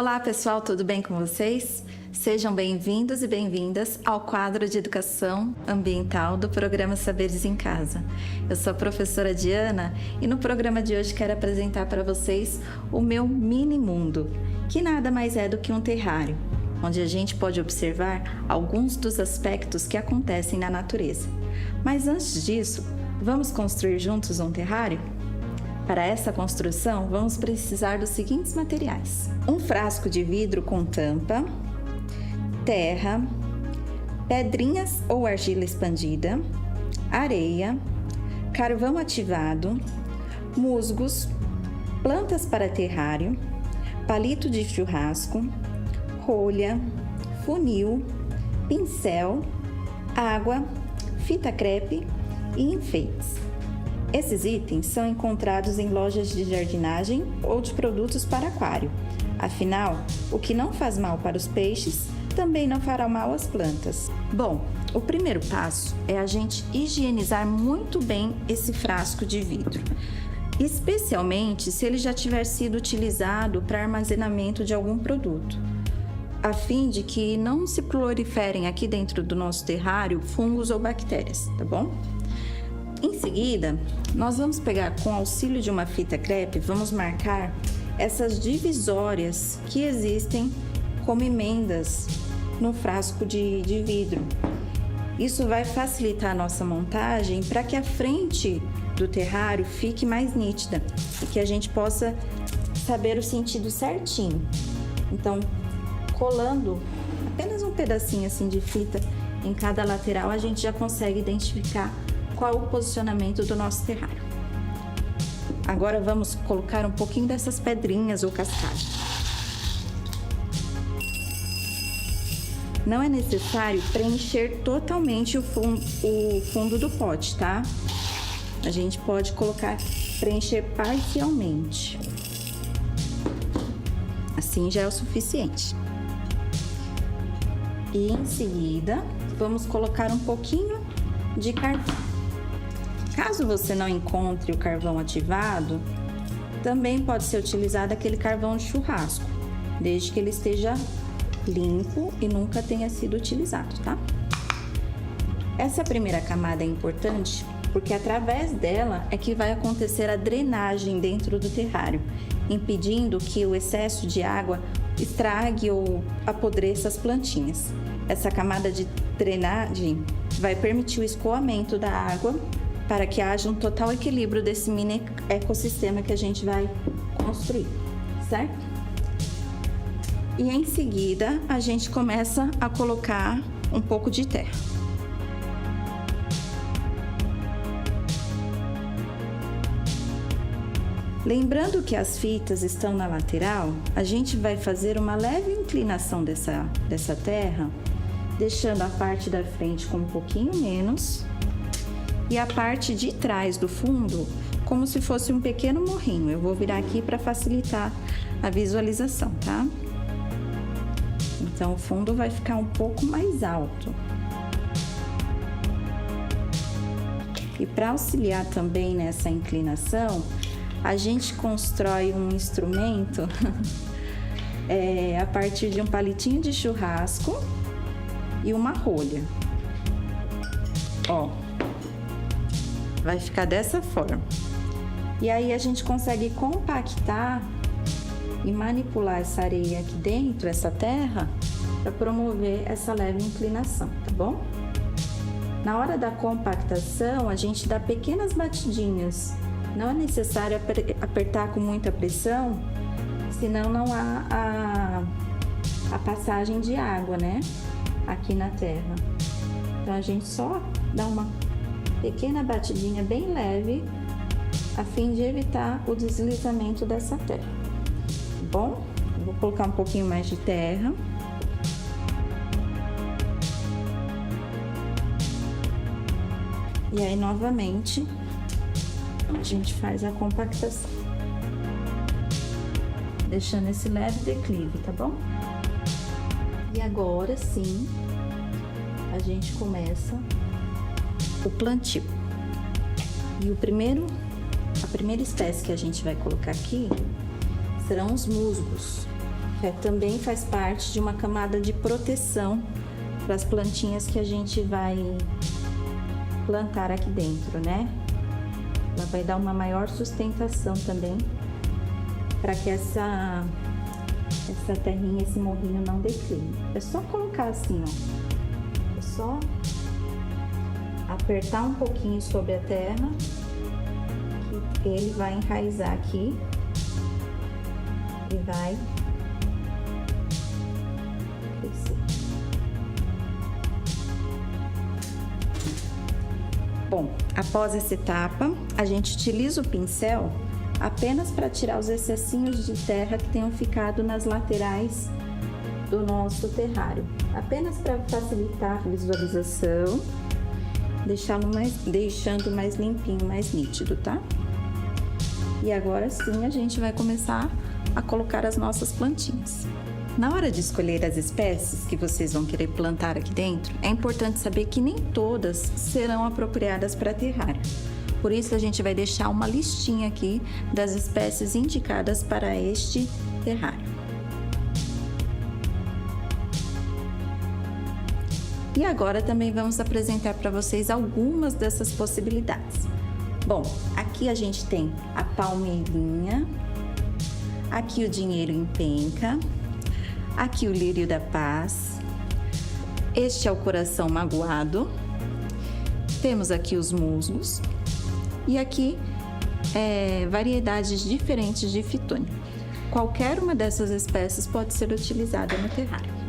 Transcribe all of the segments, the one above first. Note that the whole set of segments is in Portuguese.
Olá pessoal, tudo bem com vocês? Sejam bem-vindos e bem-vindas ao quadro de Educação Ambiental do programa Saberes em Casa. Eu sou a professora Diana e no programa de hoje quero apresentar para vocês o meu mini mundo, que nada mais é do que um terrário, onde a gente pode observar alguns dos aspectos que acontecem na natureza. Mas antes disso, vamos construir juntos um terrário? Para essa construção, vamos precisar dos seguintes materiais: um frasco de vidro com tampa, terra, pedrinhas ou argila expandida, areia, carvão ativado, musgos, plantas para terrário, palito de churrasco, rolha, funil, pincel, água, fita crepe e enfeites. Esses itens são encontrados em lojas de jardinagem ou de produtos para aquário. Afinal, o que não faz mal para os peixes, também não fará mal às plantas. Bom, o primeiro passo é a gente higienizar muito bem esse frasco de vidro, especialmente se ele já tiver sido utilizado para armazenamento de algum produto, a fim de que não se proliferem aqui dentro do nosso terrário fungos ou bactérias, tá bom? Em seguida, nós vamos pegar, com auxílio de uma fita crepe, vamos marcar essas divisórias que existem como emendas no frasco de vidro. Isso vai facilitar a nossa montagem para que a frente do terrário fique mais nítida e que a gente possa saber o sentido certinho. Então, colando apenas um pedacinho assim de fita em cada lateral, a gente já consegue identificar qual o posicionamento do nosso terrário. Agora vamos colocar um pouquinho dessas pedrinhas ou cascalho. Não é necessário preencher totalmente o fundo do pote, tá? A gente pode preencher parcialmente. Assim já é o suficiente. E em seguida, vamos colocar um pouquinho de carvão. Caso você não encontre o carvão ativado, também pode ser utilizado aquele carvão de churrasco, desde que ele esteja limpo e nunca tenha sido utilizado, tá? Essa primeira camada é importante porque através dela é que vai acontecer a drenagem dentro do terrário, impedindo que o excesso de água estrague ou apodreça as plantinhas. Essa camada de drenagem vai permitir o escoamento da água para que haja um total equilíbrio desse mini ecossistema que a gente vai construir, certo? E em seguida, a gente começa a colocar um pouco de terra. Lembrando que as fitas estão na lateral, a gente vai fazer uma leve inclinação dessa terra, deixando a parte da frente com um pouquinho menos e a parte de trás do fundo como se fosse um pequeno morrinho. Eu vou virar aqui para facilitar a visualização, tá? Então o fundo vai ficar um pouco mais alto. E para auxiliar também nessa inclinação, a gente constrói um instrumento a partir de um palitinho de churrasco e uma rolha. Ó, vai ficar dessa forma. E aí a gente consegue compactar e manipular essa areia aqui dentro, essa terra, para promover essa leve inclinação, tá bom? Na hora da compactação, a gente dá pequenas batidinhas. Não é necessário apertar com muita pressão, senão não há a passagem de água, né? Aqui na terra. Então a gente só dá uma pequena batidinha bem leve, a fim de evitar o deslizamento dessa terra. Bom, vou colocar um pouquinho mais de terra. E aí, novamente, a gente faz a compactação, deixando esse leve declive, tá bom? E agora sim, a gente começa o plantio. E a primeira espécie que a gente vai colocar aqui serão os musgos. Também faz parte de uma camada de proteção para as plantinhas que a gente vai plantar aqui dentro, né? Ela vai dar uma maior sustentação também para que essa terrinha, esse morrinho não decline. É só colocar assim, ó. É só apertar um pouquinho sobre a terra que ele vai enraizar aqui e vai crescer. Bom, após essa etapa, a gente utiliza o pincel apenas para tirar os excessinhos de terra que tenham ficado nas laterais do nosso terrário. Apenas para facilitar a visualização, deixando mais limpinho, mais nítido, tá? E agora sim a gente vai começar a colocar as nossas plantinhas. Na hora de escolher as espécies que vocês vão querer plantar aqui dentro, é importante saber que nem todas serão apropriadas para terrário. Por isso, a gente vai deixar uma listinha aqui das espécies indicadas para este terrário. E agora também vamos apresentar para vocês algumas dessas possibilidades. Bom, aqui a gente tem a palmeirinha, aqui o dinheiro em penca, aqui o lírio da paz, este é o coração magoado, temos aqui os musgos, e aqui, variedades diferentes de fitônia. Qualquer uma dessas espécies pode ser utilizada no terrário.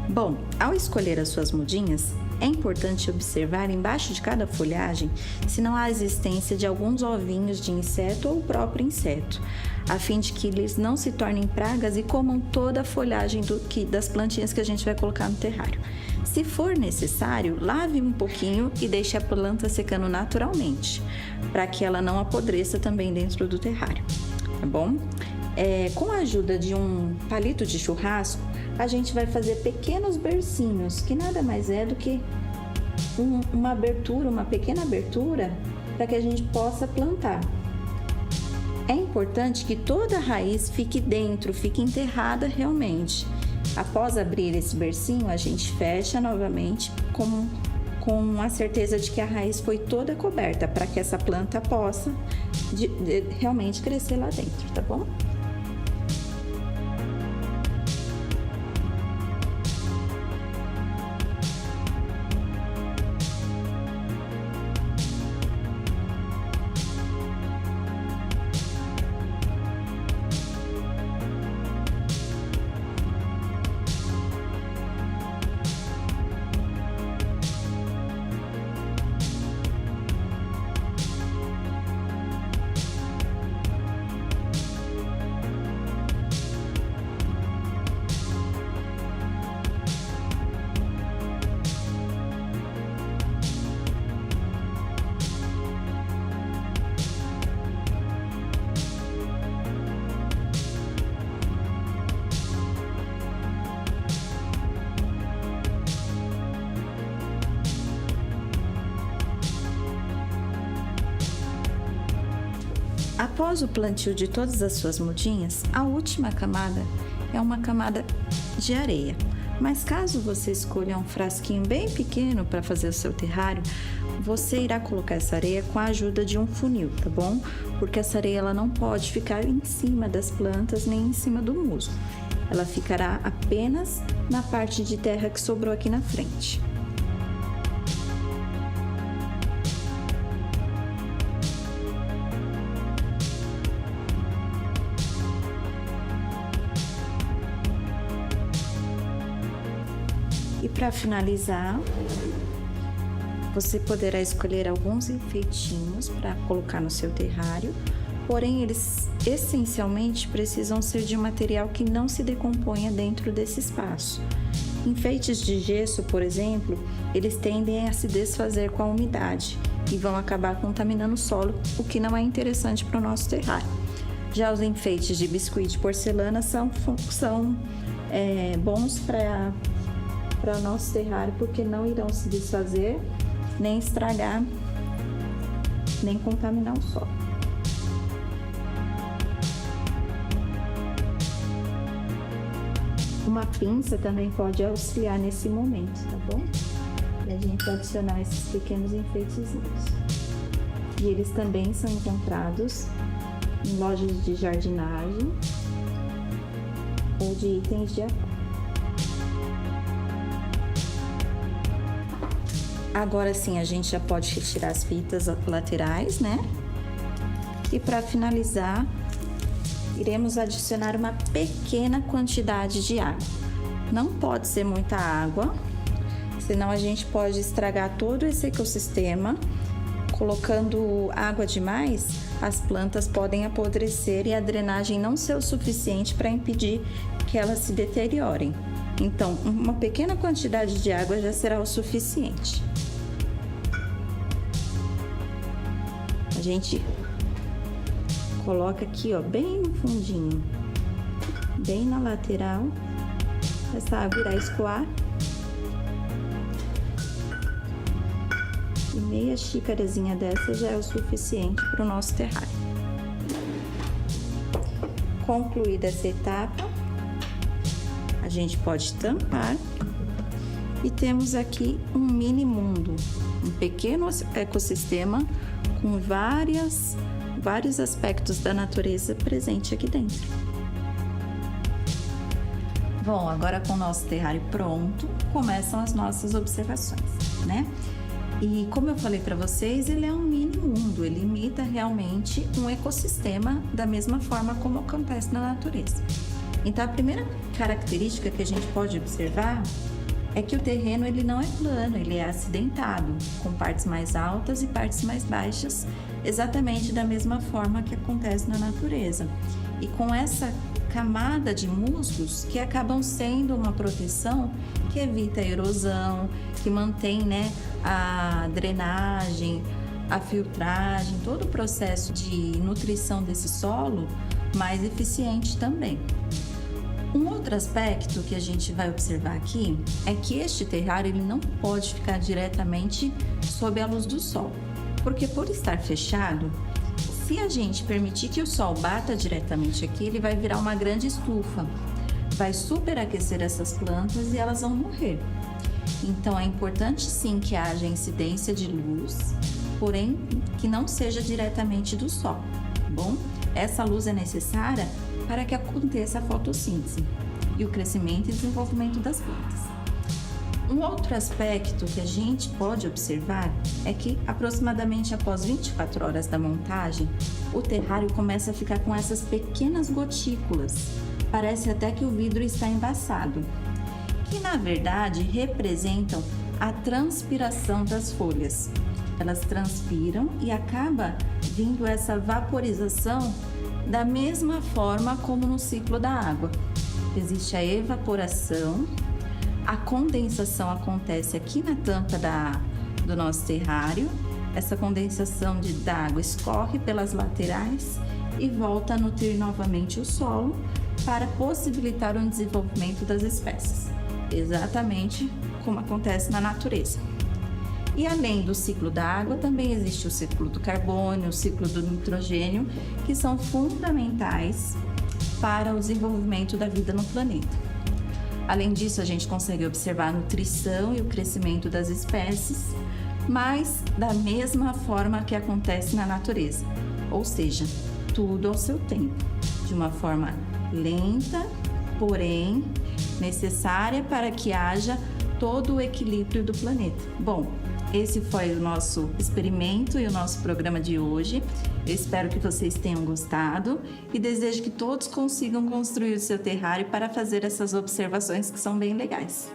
Bom, ao escolher as suas mudinhas, é importante observar embaixo de cada folhagem se não há existência de alguns ovinhos de inseto ou o próprio inseto, a fim de que eles não se tornem pragas e comam toda a folhagem das plantinhas que a gente vai colocar no terrário. Se for necessário, lave um pouquinho e deixe a planta secando naturalmente, para que ela não apodreça também dentro do terrário, tá bom? Com a ajuda de um palito de churrasco, a gente vai fazer pequenos bercinhos, que nada mais é do que uma pequena abertura para que a gente possa plantar. É importante que toda a raiz fique dentro, fique enterrada realmente. Após abrir esse bercinho, a gente fecha novamente com a certeza de que a raiz foi toda coberta, para que essa planta possa realmente crescer lá dentro, tá bom? Após o plantio de todas as suas mudinhas, a última camada é uma camada de areia. Mas caso você escolha um frasquinho bem pequeno para fazer o seu terrário, você irá colocar essa areia com a ajuda de um funil, tá bom? Porque essa areia ela não pode ficar em cima das plantas nem em cima do musgo. Ela ficará apenas na parte de terra que sobrou aqui na frente. E para finalizar, você poderá escolher alguns enfeitinhos para colocar no seu terrário, porém eles essencialmente precisam ser de um material que não se decomponha dentro desse espaço. Enfeites de gesso, por exemplo, eles tendem a se desfazer com a umidade e vão acabar contaminando o solo, o que não é interessante para o nosso terrário. Já os enfeites de biscuit de porcelana são bons para o nosso terrário, porque não irão se desfazer, nem estragar, nem contaminar o solo. Uma pinça também pode auxiliar nesse momento, tá bom? E a gente vai adicionar esses pequenos enfeitezinhos. E eles também são encontrados em lojas de jardinagem ou de itens de aquário. Agora sim, a gente já pode retirar as fitas laterais, né? E para finalizar, iremos adicionar uma pequena quantidade de água. Não pode ser muita água, senão a gente pode estragar todo esse ecossistema. Colocando água demais, as plantas podem apodrecer e a drenagem não ser o suficiente para impedir que elas se deteriorem. Então, uma pequena quantidade de água já será o suficiente. A gente coloca aqui, ó, bem no fundinho, bem na lateral. Essa água irá escoar. E meia xícarazinha dessa já é o suficiente para o nosso terrário. Concluída essa etapa, a gente pode tampar e temos aqui um mini mundo, um pequeno ecossistema com vários aspectos da natureza presente aqui dentro. Bom, agora com o nosso terrário pronto, começam as nossas observações, né? E como eu falei para vocês, ele é um mini mundo, ele imita realmente um ecossistema da mesma forma como acontece na natureza. Então, a primeira característica que a gente pode observar é que o terreno ele não é plano, ele é acidentado, com partes mais altas e partes mais baixas, exatamente da mesma forma que acontece na natureza. E com essa camada de musgos que acabam sendo uma proteção que evita a erosão, que mantém, né, a drenagem, a filtragem, todo o processo de nutrição desse solo mais eficiente também. Um outro aspecto que a gente vai observar aqui é que este terrário ele não pode ficar diretamente sob a luz do sol, porque por estar fechado, se a gente permitir que o sol bata diretamente aqui, ele vai virar uma grande estufa, vai superaquecer essas plantas e elas vão morrer. Então é importante sim que haja incidência de luz, porém que não seja diretamente do sol, tá bom? Essa luz é necessária para que aconteça a fotossíntese e o crescimento e desenvolvimento das plantas. Um outro aspecto que a gente pode observar é que aproximadamente após 24 horas da montagem, o terrário começa a ficar com essas pequenas gotículas. Parece até que o vidro está embaçado, que na verdade representam a transpiração das folhas. Elas transpiram e acaba vindo essa vaporização da mesma forma como no ciclo da água. Existe a evaporação, a condensação acontece aqui na tampa do nosso terrário. Essa condensação da água escorre pelas laterais e volta a nutrir novamente o solo para possibilitar o desenvolvimento das espécies, exatamente como acontece na natureza. E além do ciclo da água, também existe o ciclo do carbono, o ciclo do nitrogênio, que são fundamentais para o desenvolvimento da vida no planeta. Além disso, a gente consegue observar a nutrição e o crescimento das espécies, mas da mesma forma que acontece na natureza, ou seja, tudo ao seu tempo, de uma forma lenta, porém necessária para que haja todo o equilíbrio do planeta. Bom, esse foi o nosso experimento e o nosso programa de hoje. Eu espero que vocês tenham gostado e desejo que todos consigam construir o seu terrário para fazer essas observações que são bem legais.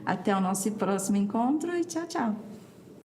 Até o nosso próximo encontro e tchau, tchau!